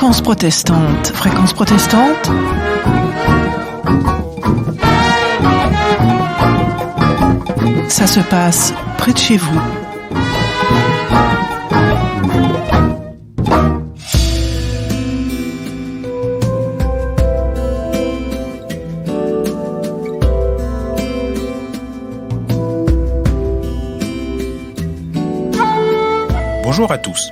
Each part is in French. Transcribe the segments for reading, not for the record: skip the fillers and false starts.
Fréquence protestante. Fréquence protestante. Ça se passe près de chez vous. Bonjour à tous.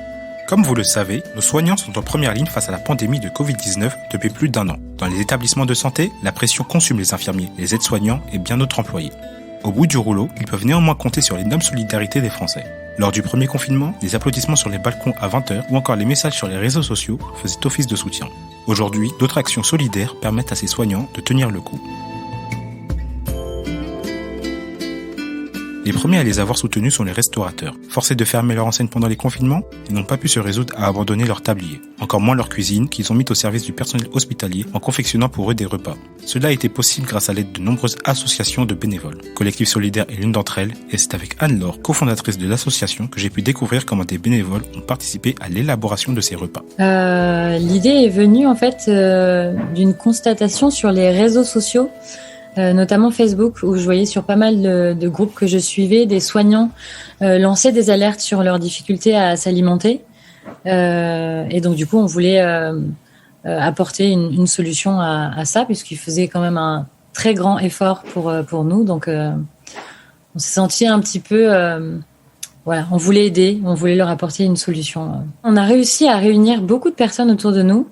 Comme vous le savez, nos soignants sont en première ligne face à la pandémie de Covid-19 depuis plus d'1 an. Dans les établissements de santé, la pression consume les infirmiers, les aides-soignants et bien d'autres employés. Au bout du rouleau, ils peuvent néanmoins compter sur l'énorme solidarité des Français. Lors du premier confinement, les applaudissements sur les balcons à 20h ou encore les messages sur les réseaux sociaux faisaient office de soutien. Aujourd'hui, d'autres actions solidaires permettent à ces soignants de tenir le coup. Les premiers à les avoir soutenus sont les restaurateurs. Forcés de fermer leur enseigne pendant les confinements, ils n'ont pas pu se résoudre à abandonner leur tablier. Encore moins leur cuisine, qu'ils ont mis au service du personnel hospitalier en confectionnant pour eux des repas. Cela a été possible grâce à l'aide de nombreuses associations de bénévoles. Collectif Solidaire est l'une d'entre elles, et c'est avec Anne-Laure, cofondatrice de l'association, que j'ai pu découvrir comment des bénévoles ont participé à l'élaboration de ces repas. L'idée est venue en fait d'une constatation sur les réseaux sociaux. Notamment Facebook, où je voyais sur pas mal de groupes que je suivais, des soignants lancer des alertes sur leurs difficultés à s'alimenter. Et donc, du coup, on voulait apporter une solution à ça, puisqu'ils faisaient quand même un très grand effort pour nous. Donc, on s'est senti un petit peu... Voilà, on voulait aider, on voulait leur apporter une solution. On a réussi à réunir beaucoup de personnes autour de nous.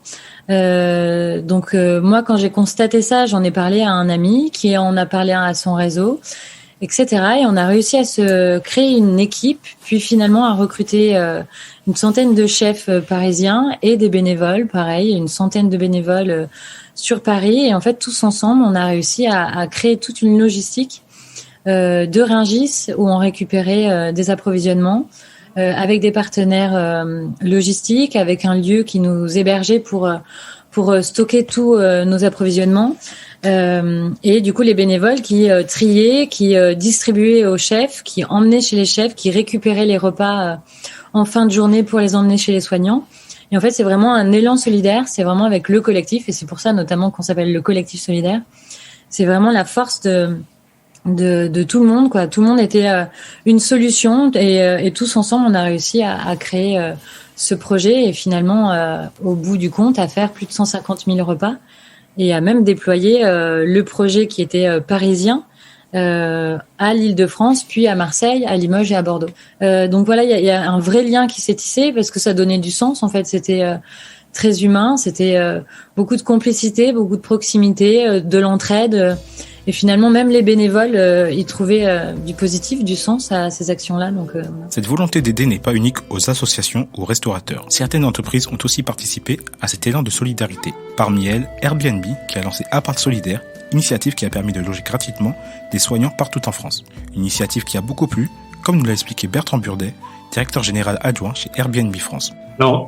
Moi, quand j'ai constaté ça, j'en ai parlé à un ami qui en a parlé à son réseau, etc. Et on a réussi à se créer une équipe, puis finalement à recruter une centaine de chefs parisiens et des bénévoles, pareil, une centaine de bénévoles sur Paris. Et en fait, tous ensemble, on a réussi à créer toute une logistique de Rungis où on récupérait des approvisionnements avec des partenaires logistiques, avec un lieu qui nous hébergeait pour stocker tous nos approvisionnements et du coup les bénévoles qui triaient, qui distribuaient aux chefs, qui emmenaient chez les chefs, qui récupéraient les repas en fin de journée pour les emmener chez les soignants. Et en fait, c'est vraiment un élan solidaire, c'est vraiment avec le collectif et c'est pour ça notamment qu'on s'appelle le collectif solidaire. C'est vraiment la force de tout le monde, quoi. Tout le monde était une solution et tous ensemble, on a réussi à créer ce projet et finalement, au bout du compte, à faire plus de 150 000 repas et à même déployer le projet qui était parisien à l'Île-de-France, puis à Marseille, à Limoges et à Bordeaux. Donc voilà, il y a un vrai lien qui s'est tissé parce que ça donnait du sens. En fait, c'était très humain, c'était beaucoup de complicité, beaucoup de proximité, de l'entraide. Et finalement, même les bénévoles, ils trouvaient du positif, du sens à ces actions-là. Cette volonté d'aider n'est pas unique aux associations ou aux restaurateurs. Certaines entreprises ont aussi participé à cet élan de solidarité. Parmi elles, Airbnb, qui a lancé Appart Solidaire, initiative qui a permis de loger gratuitement des soignants partout en France. Une initiative qui a beaucoup plu, comme nous l'a expliqué Bertrand Burdet, directeur général adjoint chez Airbnb France. Alors,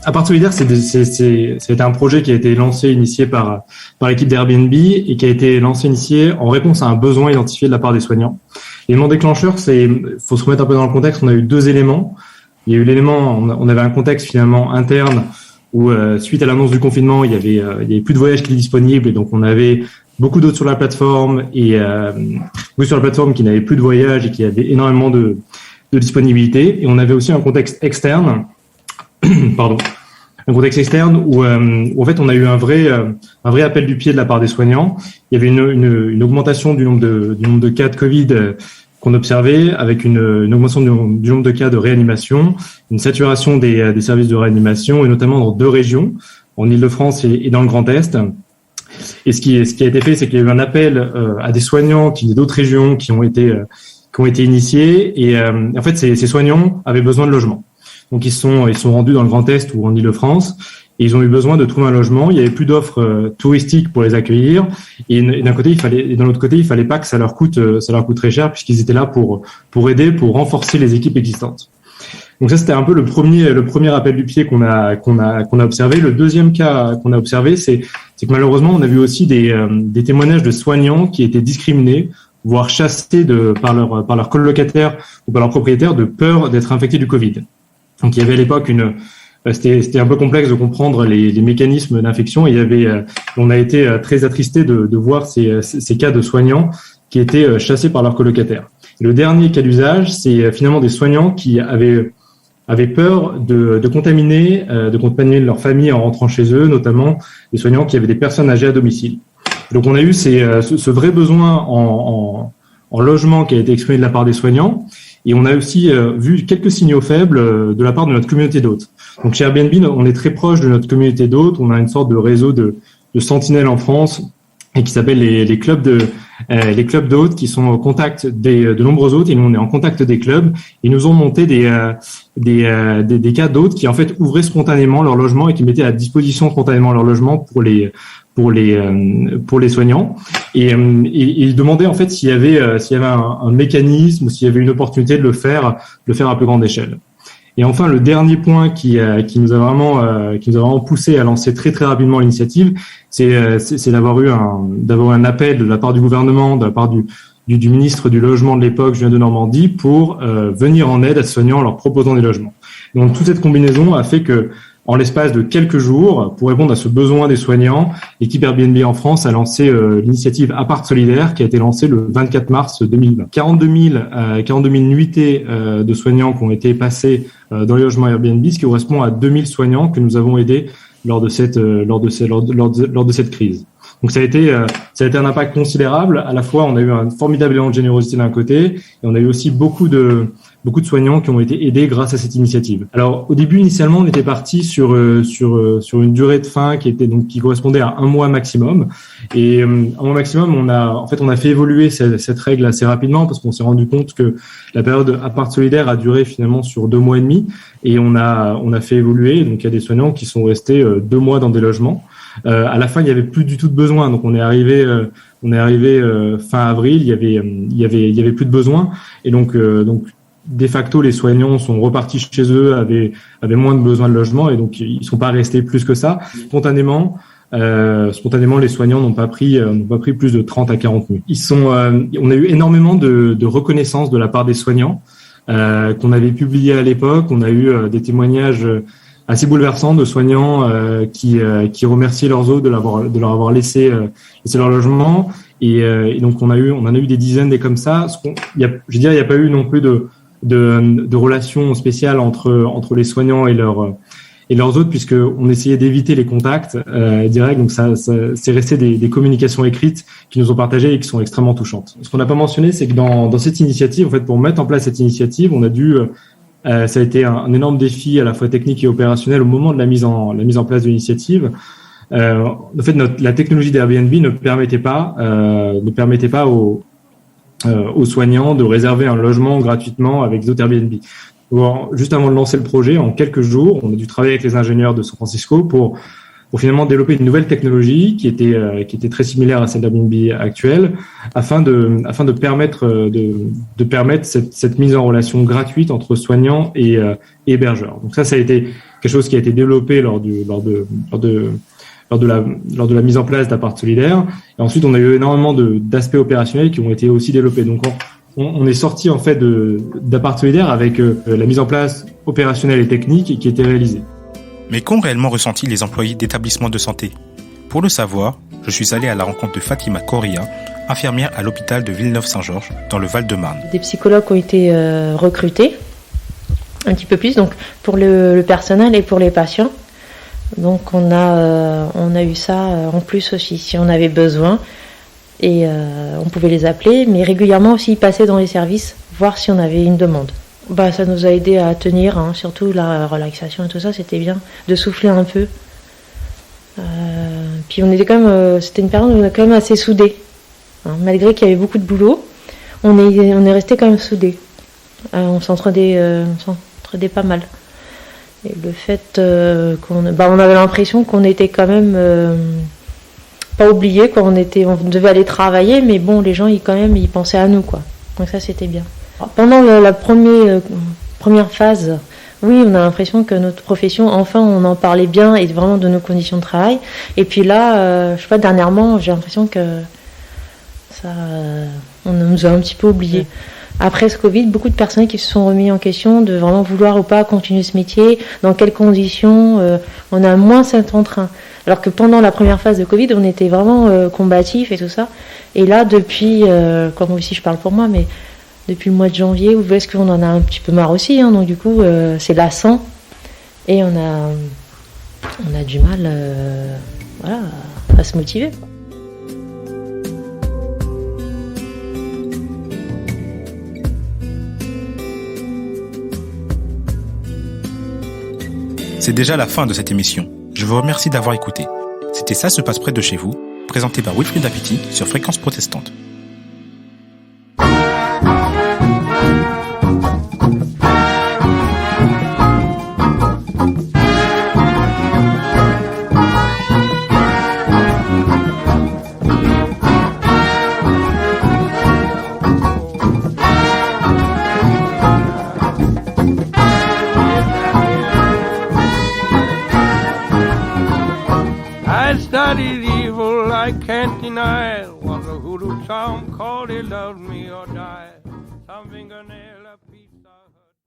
Appart Solidaire, c'est un projet qui a été initié par l'équipe d'Airbnb et qui a été initié en réponse à un besoin identifié de la part des soignants. L'élément déclencheur, faut se remettre un peu dans le contexte. On a eu 2 éléments. Il y a eu l'élément, on avait un contexte finalement interne où suite à l'annonce du confinement, il y avait plus de voyages qui étaient disponibles et donc on avait beaucoup d'autres sur la plateforme et sur la plateforme qui n'avaient plus de voyages et qui avaient énormément de disponibilité. Et on avait aussi un contexte externe. Un contexte externe où en fait on a eu un vrai appel du pied de la part des soignants. Il y avait une augmentation du nombre de cas de Covid qu'on observait, avec une augmentation du nombre de cas de réanimation, une saturation des services de réanimation et notamment dans 2 régions, en Île-de-France et dans le Grand Est. Et ce qui a été fait, c'est qu'il y a eu un appel à des soignants qui venaient d'autres régions qui ont été initiés et en fait ces soignants avaient besoin de logement. Donc ils sont rendus dans le Grand Est ou en Île-de-France et ils ont eu besoin de trouver un logement. Il y avait plus d'offres touristiques pour les accueillir et d'un côté de l'autre côté il fallait pas que ça leur coûte très cher puisqu'ils étaient là pour aider, pour renforcer les équipes existantes. Donc ça c'était un peu le premier appel du pied qu'on a observé. Le deuxième cas qu'on a observé c'est que malheureusement on a vu aussi des témoignages de soignants qui étaient discriminés, voire chassés par leurs colocataires ou par leurs propriétaires de peur d'être infectés du Covid. Donc il y avait à l'époque c'était un peu complexe de comprendre les mécanismes d'infection. On a été très attristé de voir ces cas de soignants qui étaient chassés par leurs colocataires. Et le dernier cas d'usage, c'est finalement des soignants qui avaient peur de contaminer leur famille en rentrant chez eux, notamment des soignants qui avaient des personnes âgées à domicile. Donc on a eu ce vrai besoin en logement qui a été exprimé de la part des soignants, et on a aussi vu quelques signaux faibles de la part de notre communauté d'hôtes. Donc chez Airbnb, on est très proche de notre communauté d'hôtes. On a une sorte de réseau de sentinelles en France et qui s'appelle les clubs d'hôtes, qui sont au contact de nombreux hôtes, et nous on est en contact des clubs. Ils nous ont monté des cas d'hôtes qui en fait ouvraient spontanément leur logement et qui mettaient à disposition spontanément leur logement pour les soignants, et ils demandaient en fait s'il y avait un mécanisme, s'il y avait une opportunité de le faire à plus grande échelle. Et enfin, le dernier point qui nous a vraiment poussé à lancer très très rapidement l'initiative, c'est d'avoir eu un appel de la part du gouvernement, de la part du ministre du logement de l'époque, Julien de Normandie, pour venir en aide à ces soignants en leur proposant des logements. Donc toute cette combinaison a fait que, en l'espace de quelques jours, pour répondre à ce besoin des soignants, l'équipe Airbnb en France a lancé l'initiative Appart Solidaire, qui a été lancée le 24 mars 2020. 42 000 nuitées de soignants qui ont été passés dans les logements Airbnb, ce qui correspond à 2000 soignants que nous avons aidés lors de cette crise. Donc ça a été un impact considérable. À la fois, on a eu un formidable élan de générosité d'un côté, et on a eu aussi beaucoup de soignants qui ont été aidés grâce à cette initiative. Alors au début, initialement, on était parti sur une durée de fin qui correspondait à 1 mois maximum. Et 1 mois maximum, on a fait évoluer cette règle assez rapidement, parce qu'on s'est rendu compte que la période Appart Solidaire a duré finalement sur 2 mois et demi, et on a fait évoluer. Donc il y a des soignants qui sont restés 2 mois dans des logements. À la fin, il y avait plus du tout de besoin. Donc on est arrivé fin avril, il y avait plus de besoin, et donc de facto, les soignants sont repartis chez eux, avaient moins de besoin de logement, et donc ils sont pas restés plus que ça. Spontanément, les soignants n'ont pas pris plus de 30 à 40 nuits. On a eu énormément de reconnaissance de la part des soignants qu'on avait publié à l'époque. On a eu des témoignages assez bouleversants de soignants qui remerciaient leurs hôtes de leur avoir laissé leur logement, et donc on en a eu des dizaines des comme ça. Il y a pas eu non plus de relations spéciales entre les soignants et leurs hôtes, puisque on essayait d'éviter les contacts directs. Donc ça c'est resté des communications écrites qui nous ont partagées et qui sont extrêmement touchantes. Ce qu'on n'a pas mentionné, c'est que dans cette initiative, en fait, pour mettre en place cette initiative, on a dû ça a été un énorme défi à la fois technique et opérationnel au moment de la mise en place de l'initiative. En fait, la technologie d'Airbnb ne permettait pas aux soignants de réserver un logement gratuitement avec d'autres Airbnb. Alors, juste avant de lancer le projet, en quelques jours, on a dû travailler avec les ingénieurs de San Francisco pour finalement développer une nouvelle technologie qui était très similaire à celle d'Airbnb actuelle, afin de permettre cette mise en relation gratuite entre soignants et hébergeurs. Donc ça a été quelque chose qui a été développé lors de la mise en place d'Appart Solidaire. Et ensuite, on a eu énormément d'aspects opérationnels qui ont été aussi développés. Donc, on est sorti en fait d'Appart Solidaire avec la mise en place opérationnelle et technique qui était réalisée. Mais qu'ont réellement ressenti les employés d'établissements de santé ? Pour le savoir, je suis allé à la rencontre de Fatima Correa, infirmière à l'hôpital de Villeneuve-Saint-Georges, dans le Val-de-Marne. Des psychologues ont été recrutés, un petit peu plus, donc pour le personnel et pour les patients. Donc on a eu ça en plus aussi, si on avait besoin, et on pouvait les appeler, mais régulièrement aussi ils passaient dans les services, voir si on avait une demande. Ça nous a aidé à tenir, surtout la relaxation et tout ça, c'était bien de souffler un peu. Puis on était quand même, c'était une période où on était quand même assez soudés, malgré qu'il y avait beaucoup de boulot, on est restés quand même soudés. On s'entraidait pas mal. Et le fait on avait l'impression qu'on était quand même pas oubliés, quoi. On devait aller travailler, mais bon, les gens ils pensaient à nous, quoi. Donc ça c'était bien. Pendant la première phase, oui, on a l'impression que notre profession, enfin, on en parlait bien, et vraiment de nos conditions de travail. Et puis là, je sais pas, dernièrement, j'ai l'impression que ça, on nous a un petit peu oubliés. après ce Covid, beaucoup de personnes qui se sont remis en question de vraiment vouloir ou pas continuer ce métier, dans quelles conditions, on a moins cet entrain. Alors que pendant la première phase de Covid, on était vraiment combatifs et tout ça. Et là, depuis, comme aussi je parle pour moi, mais depuis le mois de janvier, où est-ce qu'on en a un petit peu marre aussi, hein, donc du coup, c'est lassant. Et on a du mal à se motiver. C'est déjà la fin de cette émission. Je vous remercie d'avoir écouté. C'était Ça se passe près de chez vous, présenté par Wilfried Apiti sur Fréquence Protestante. Studied evil, I can't deny it. Was a hoodoo charm called it, love me or die. Some fingernails.